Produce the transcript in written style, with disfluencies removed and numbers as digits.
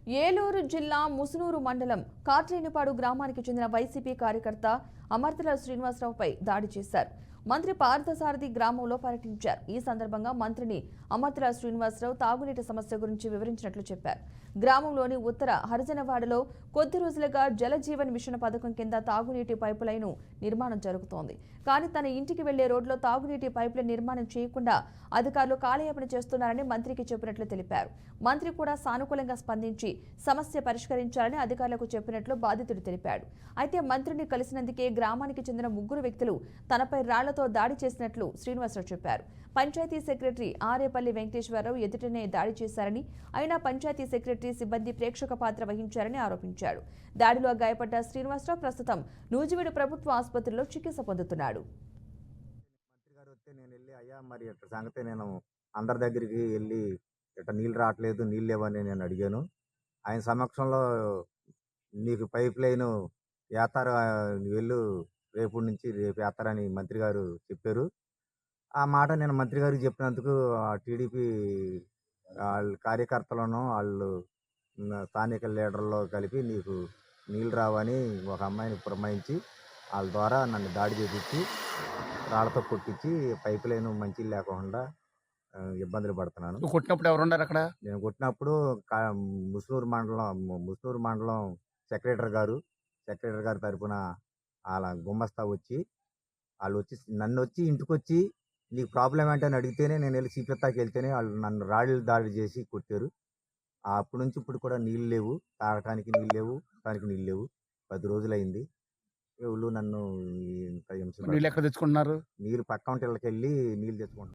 ఏలూరు జిల్లా ముసునూరు మండలం కాట్రేనిపాడు గ్రామానికి చెందిన వైసీపీ కార్యకర్త అమర్తల శ్రీనివాసరావుపై దాడి చేశారు. మంత్రి పార్థసారథి గ్రామంలో పర్యటించారు. ఈ సందర్భంగా మంత్రిని అమర్తల శ్రీనివాసరావు తాగునీటి సమస్య గురించి వివరించినట్లు చెప్పారు. గ్రామంలోని ఉత్తర హరిజనవాడలో కొద్ది రోజులుగా జలజీవన్ మిషన్ పథకం కింద తాగునీటి పైపులైన్ నిర్మాణం జరుగుతోంది. కానీ తన ఇంటికి వెళ్లే రోడ్లో తాగునీటి పైపుల నిర్మాణం చేయకుండా అధికారులు కాలయాపన చేస్తున్నారని మంత్రికి చెప్పినట్లు తెలిపారు. మంత్రి కూడా సానుకూలంగా స్పందించి సమస్య పరిష్కరించాలని అధికారులకు చెప్పినట్లు బాధితుడు తెలిపాడు. అయితే మంత్రిని కలిసినందుకే గ్రామానికి చెందిన ముగ్గురు వ్యక్తులు తనపై రాళ్లతో దాడి చేసినట్లు శ్రీనివాసరావు చెప్పారు. పంచాయతీ సెక్రటరీ ఆరేపల్లి వెంకటేశ్వరరావు ఎదుటనే దాడి చేశారని, అయినా పంచాయతీ సెక్రటరీ సిబ్బంది ప్రేక్షక పాత్ర వహించారని ఆరోపించాడు. దాడిలో గాయపడ్డ శ్రీనివాసరావు ప్రస్తుతం నూజివీడు ప్రభుత్వ ఆసుపత్రిలో చికిత్స పొందుతున్నాడు. నేను అందరి దగ్గరికి వెళ్ళి ఇట్లా నీళ్ళు రావట్లేదు, నీళ్ళు లేవని నేను అడిగాను. ఆయన సమక్షంలో నీకు పైప్ లైన్ వేస్తారు, వెళ్ళు, రేపు వేస్తారని మంత్రి గారు చెప్పారు. ఆ మాట నేను మంత్రి గారికి చెప్పినందుకు టీడీపీ వాళ్ళ కార్యకర్తలను వాళ్ళు స్థానిక లీడర్లో కలిపి నీకు నీళ్ళు రావని ఒక అమ్మాయిని పురమాయించి వాళ్ళ ద్వారా నన్ను దాడి చేపించి రాళ్లతో కొట్టించి పైప్ లైన్ మంచి లేకుండా ఇబ్బందులు పడుతున్నాను. కొట్టినప్పుడు ఎవరున్నారు అక్కడ? నేను కొట్టినప్పుడు ముస్నూరు మండలం సెక్రటరీ గారు తరఫున వాళ్ళ గుమ్మస్తా వాళ్ళు వచ్చి నన్ను ఇంటికి వచ్చి నీకు ప్రాబ్లం ఏంటని అడిగితేనే నేను వెళ్ళి చీపెత్తాకి వెళ్తేనే వాళ్ళు నన్ను రాళ్ళు దాడి చేసి కొట్టారు. అప్పటి నుంచి ఇప్పుడు కూడా నీళ్ళు లేవు, తాగటానికి నీళ్ళు లేవు, తాగటానికి నీళ్ళు లేవు. 10 రోజులైంది. వీళ్ళు నన్ను నీళ్ళు ఎక్కడ తెచ్చుకుంటున్నారు? నీళ్ళు పక్క వంటలకి వెళ్ళి నీళ్ళు తెచ్చుకుంటున్నారు.